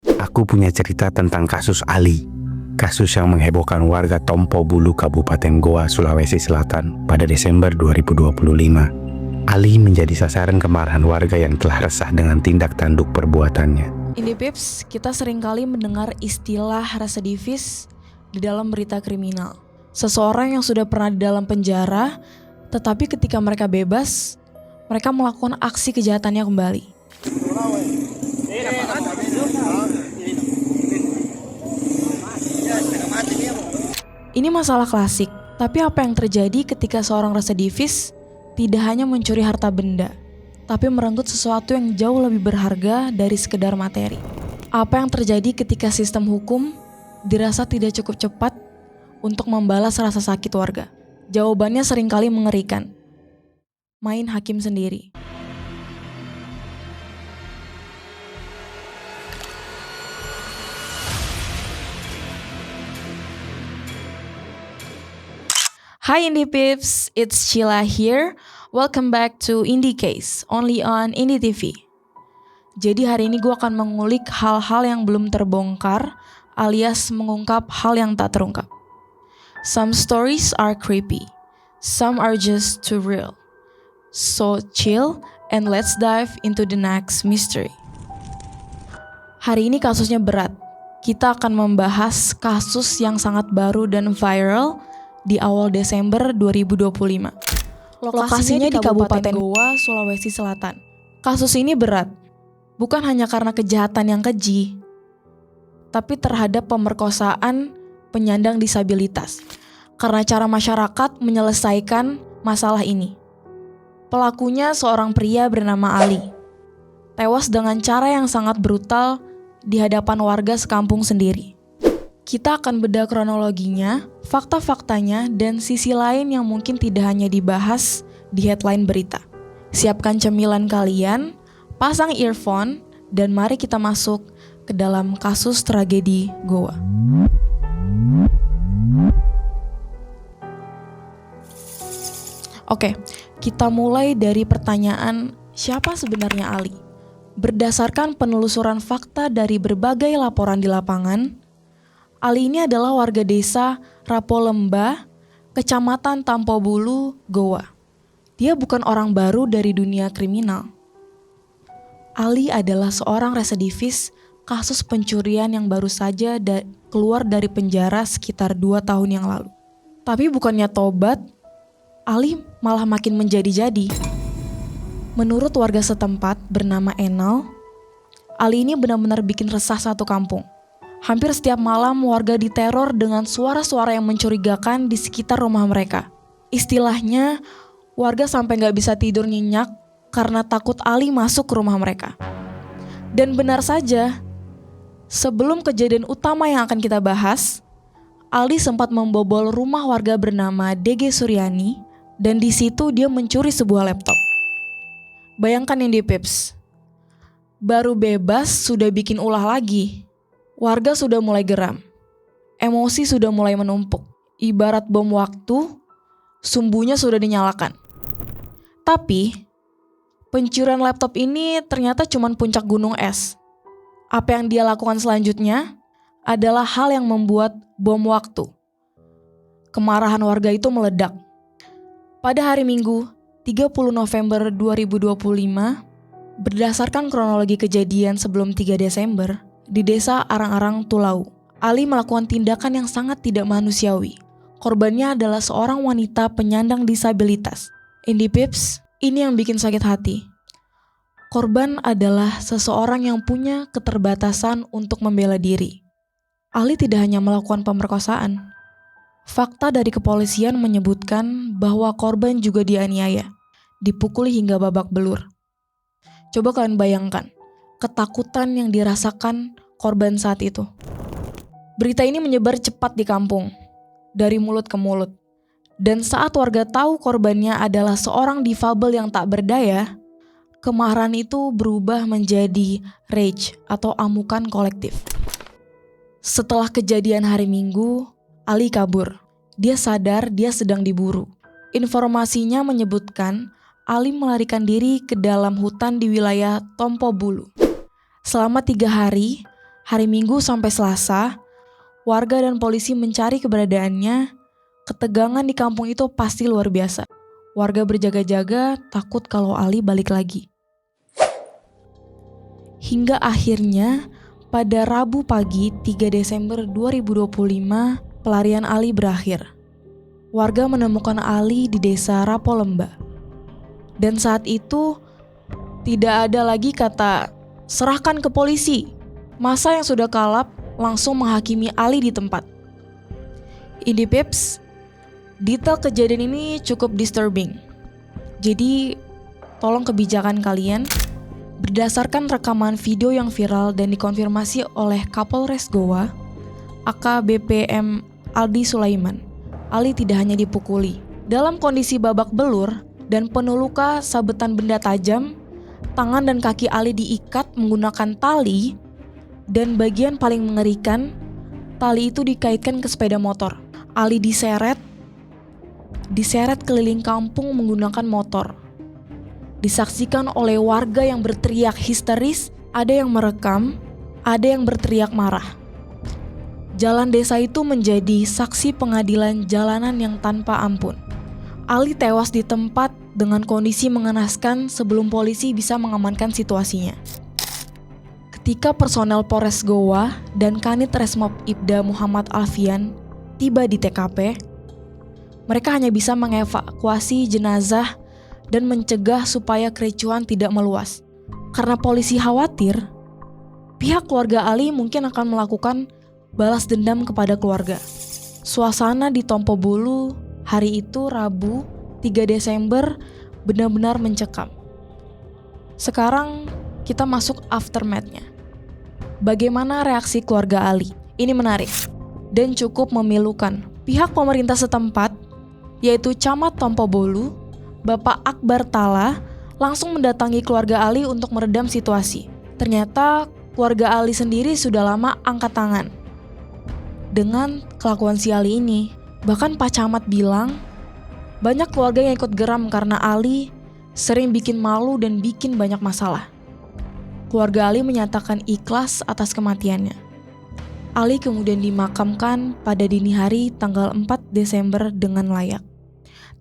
Aku punya cerita tentang kasus Ali. Kasus yang menghebohkan warga Tompo Bulu, Kabupaten Goa, Sulawesi Selatan pada Desember 2025. Ali menjadi sasaran kemarahan warga yang telah resah dengan tindak tanduk perbuatannya. Ini Pips, kita seringkali mendengar istilah residivis di dalam berita kriminal. Seseorang yang sudah pernah di dalam penjara, tetapi ketika mereka bebas, mereka melakukan aksi kejahatannya kembali. Ini masalah klasik, tapi apa yang terjadi ketika seorang residivis tidak hanya mencuri harta benda, tapi merenggut sesuatu yang jauh lebih berharga dari sekedar materi? Apa yang terjadi ketika sistem hukum dirasa tidak cukup cepat untuk membalas rasa sakit warga? Jawabannya seringkali mengerikan. Main hakim sendiri. Hi Indie Pips, it's Sheila here. Welcome back to Indie Case, only on Indie TV. Jadi hari ini gue akan mengulik hal-hal yang belum terbongkar, alias mengungkap hal yang tak terungkap. Some stories are creepy, some are just too real. So chill and let's dive into the next mystery. Hari ini kasusnya berat. Kita akan membahas kasus yang sangat baru dan viral di awal Desember 2025. Lokasinya di Kabupaten Goa, Sulawesi Selatan. Kasus ini berat, bukan hanya karena kejahatan yang keji, tapi terhadap pemerkosaan penyandang disabilitas. Karena cara masyarakat menyelesaikan masalah ini. Pelakunya seorang pria bernama Ali. Tewas dengan cara yang sangat brutal di hadapan warga sekampung sendiri. Kita akan bedah kronologinya, fakta-faktanya, dan sisi lain yang mungkin tidak hanya dibahas di headline berita. Siapkan cemilan kalian, pasang earphone, dan mari kita masuk ke dalam kasus tragedi Goa. Oke, kita mulai dari pertanyaan siapa sebenarnya Ali? Berdasarkan penelusuran fakta dari berbagai laporan di lapangan, Ali ini adalah warga desa Rapolemba, Kecamatan Tompo Bulu, Goa. Dia bukan orang baru dari dunia kriminal. Ali adalah seorang residivis kasus pencurian yang baru saja keluar dari penjara sekitar 2 tahun yang lalu. Tapi bukannya tobat, Ali malah makin menjadi-jadi. Menurut warga setempat bernama Enal, Ali ini benar-benar bikin resah satu kampung. Hampir setiap malam warga diteror dengan suara-suara yang mencurigakan di sekitar rumah mereka. Istilahnya, warga sampai gak bisa tidur nyenyak karena takut Ali masuk ke rumah mereka. Dan benar saja, sebelum kejadian utama yang akan kita bahas, Ali sempat membobol rumah warga bernama DG Suryani dan di situ dia mencuri sebuah laptop. Bayangkan ini Pips, baru bebas sudah bikin ulah lagi. Warga sudah mulai geram, emosi sudah mulai menumpuk. Ibarat bom waktu, sumbunya sudah dinyalakan. Tapi, pencurian laptop ini ternyata cuma puncak gunung es. Apa yang dia lakukan selanjutnya adalah hal yang membuat bom waktu. Kemarahan warga itu meledak. Pada hari Minggu, 30 November 2025, berdasarkan kronologi kejadian sebelum 3 Desember, di desa Arang-Arang Tulau, Ali melakukan tindakan yang sangat tidak manusiawi. Korbannya adalah seorang wanita penyandang disabilitas. Indie Pips, ini yang bikin sakit hati. Korban adalah seseorang yang punya keterbatasan untuk membela diri. Ali tidak hanya melakukan pemerkosaan. Fakta dari kepolisian menyebutkan bahwa korban juga dianiaya, dipukuli hingga babak belur. Coba kalian bayangkan ketakutan yang dirasakan korban saat itu. Berita ini menyebar cepat di kampung, dari mulut ke mulut. Dan saat warga tahu korbannya adalah seorang difabel yang tak berdaya, kemarahan itu berubah menjadi rage atau amukan kolektif. Setelah kejadian hari Minggu, Ali kabur. Dia sadar dia sedang diburu. Informasinya menyebutkan Ali melarikan diri ke dalam hutan di wilayah Tompo Bulu. Selama 3 hari, Hari Minggu sampai Selasa, warga dan polisi mencari keberadaannya. Ketegangan di kampung itu pasti luar biasa. Warga berjaga-jaga takut kalau Ali balik lagi. Hingga akhirnya pada Rabu pagi 3 Desember 2025, pelarian Ali berakhir. Warga menemukan Ali di desa Rapolemba. Dan saat itu tidak ada lagi kata serahkan ke polisi. Masa yang sudah kalap langsung menghakimi Ali di tempat. Indie Pips, detail kejadian ini cukup disturbing. Jadi tolong kebijakan kalian. Berdasarkan rekaman video yang viral dan dikonfirmasi oleh Kapolres Goa, AKBP Aldi Sulaiman, Ali tidak hanya dipukuli. Dalam kondisi babak belur dan penuh luka sabetan benda tajam, tangan dan kaki Ali diikat menggunakan tali, dan bagian paling mengerikan, tali itu dikaitkan ke sepeda motor. Ali diseret keliling kampung menggunakan motor. Disaksikan oleh warga yang berteriak histeris, ada yang merekam, ada yang berteriak marah. Jalan desa itu menjadi saksi pengadilan jalanan yang tanpa ampun. Ali tewas di tempat dengan kondisi mengenaskan sebelum polisi bisa mengamankan situasinya. Ketika personel Polres Goa dan Kanit Resmob Ibda Muhammad Alfian tiba di TKP, mereka hanya bisa mengevakuasi jenazah dan mencegah supaya kericuhan tidak meluas. Karena polisi khawatir, pihak keluarga Ali mungkin akan melakukan balas dendam kepada keluarga. Suasana di Tompo Bulu hari itu Rabu 3 Desember benar-benar mencekam. Sekarang kita masuk aftermath-nya. Bagaimana reaksi keluarga Ali? Ini menarik dan cukup memilukan. Pihak pemerintah setempat, yaitu Camat Tompo Bulu, Bapak Akbar Tala, langsung mendatangi keluarga Ali untuk meredam situasi. Ternyata keluarga Ali sendiri sudah lama angkat tangan dengan kelakuan si Ali ini. Bahkan Pak Camat bilang banyak keluarga yang ikut geram karena Ali sering bikin malu dan bikin banyak masalah. Keluarga Ali menyatakan ikhlas atas kematiannya. Ali kemudian dimakamkan pada dini hari tanggal 4 Desember dengan layak.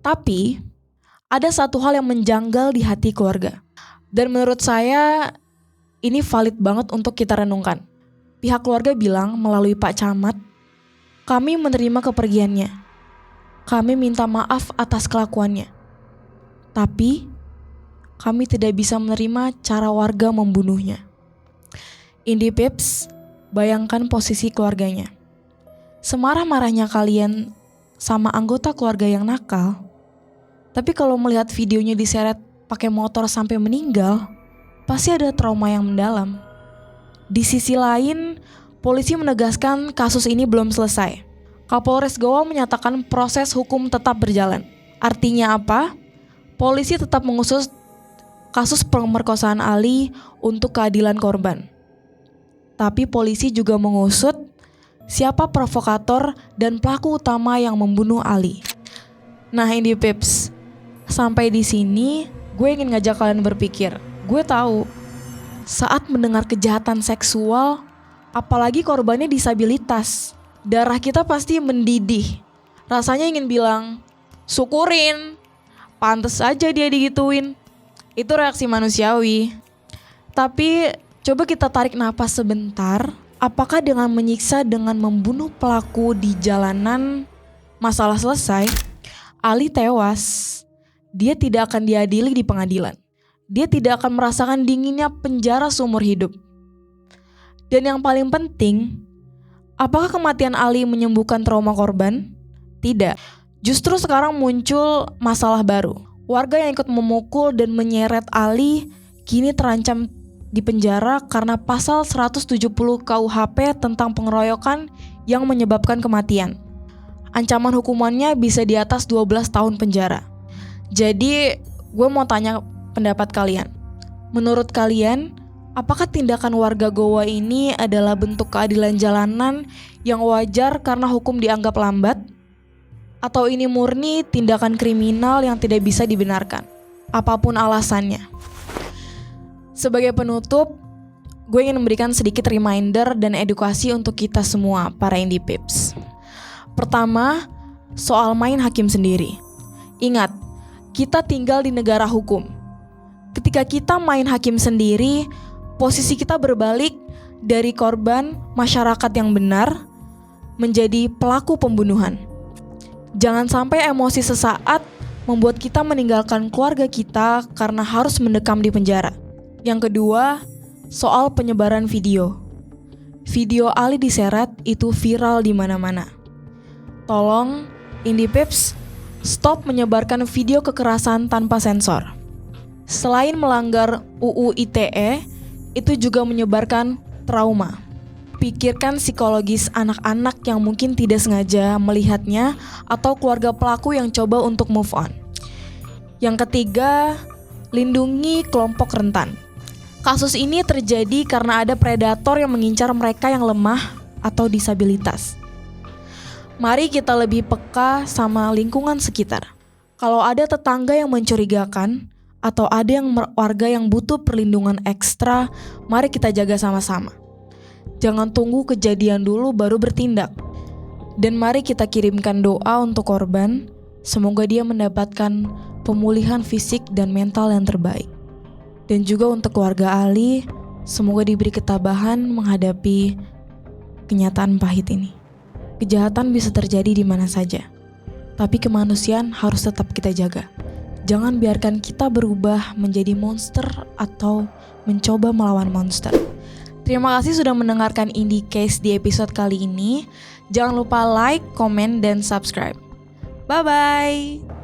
Tapi ada satu hal yang menjanggal di hati keluarga. Dan menurut saya ini valid banget untuk kita renungkan. Pihak keluarga bilang melalui Pak Camat, kami menerima kepergiannya. Kami minta maaf atas kelakuannya. Tapi kami tidak bisa menerima cara warga membunuhnya. Indie Pips, bayangkan posisi keluarganya. Semarah-marahnya kalian sama anggota keluarga yang nakal, tapi kalau melihat videonya diseret pakai motor sampai meninggal, pasti ada trauma yang mendalam. Di sisi lain, polisi menegaskan kasus ini belum selesai. Kapolres Goa menyatakan proses hukum tetap berjalan. Artinya apa? Polisi tetap mengusut kasus pemerkosaan Ali untuk keadilan korban. Tapi polisi juga mengusut siapa provokator dan pelaku utama yang membunuh Ali. Nah, Indie Pips, sampai di sini gue ingin ngajak kalian berpikir. Gue tahu saat mendengar kejahatan seksual, apalagi korbannya disabilitas, darah kita pasti mendidih. Rasanya ingin bilang, syukurin, pantes aja dia digituin. Itu reaksi manusiawi. Tapi coba kita tarik napas sebentar. Apakah dengan menyiksa dengan membunuh pelaku di jalanan masalah selesai? Ali tewas. Dia tidak akan diadili di pengadilan. Dia tidak akan merasakan dinginnya penjara seumur hidup. Dan yang paling penting, apakah kematian Ali menyembuhkan trauma korban? Tidak. Justru sekarang muncul masalah baru. Warga yang ikut memukul dan menyeret Ali kini terancam di penjara karena pasal 170 KUHP tentang pengeroyokan yang menyebabkan kematian. Ancaman hukumannya bisa di atas 12 tahun penjara. Jadi gue mau tanya pendapat kalian. Menurut kalian, apakah tindakan warga Goa ini adalah bentuk keadilan jalanan yang wajar karena hukum dianggap lambat? Atau ini murni tindakan kriminal yang tidak bisa dibenarkan, apapun alasannya? Sebagai penutup, gue ingin memberikan sedikit reminder dan edukasi untuk kita semua, para Indie Pips. Pertama, soal main hakim sendiri. Ingat, kita tinggal di negara hukum. Ketika kita main hakim sendiri, posisi kita berbalik dari korban masyarakat yang benar menjadi pelaku pembunuhan. Jangan sampai emosi sesaat membuat kita meninggalkan keluarga kita karena harus mendekam di penjara. Yang kedua, soal penyebaran video. Video Ali diseret itu viral di mana-mana. Tolong, Indie Pips, stop menyebarkan video kekerasan tanpa sensor. Selain melanggar UU ITE, itu juga menyebarkan trauma. Pikirkan psikologis anak-anak yang mungkin tidak sengaja melihatnya atau keluarga pelaku yang coba untuk move on. Yang ketiga, lindungi kelompok rentan. Kasus ini terjadi karena ada predator yang mengincar mereka yang lemah atau disabilitas. Mari kita lebih peka sama lingkungan sekitar. Kalau ada tetangga yang mencurigakan atau ada warga yang butuh perlindungan ekstra, mari kita jaga sama-sama. Jangan tunggu kejadian dulu baru bertindak. Dan mari kita kirimkan doa untuk korban, semoga dia mendapatkan pemulihan fisik dan mental yang terbaik. Dan juga untuk keluarga Ali, semoga diberi ketabahan menghadapi kenyataan pahit ini. Kejahatan bisa terjadi di mana saja, tapi kemanusiaan harus tetap kita jaga. Jangan biarkan kita berubah menjadi monster atau mencoba melawan monster. Terima kasih sudah mendengarkan Indie Case di episode kali ini. Jangan lupa like, komen, dan subscribe. Bye-bye!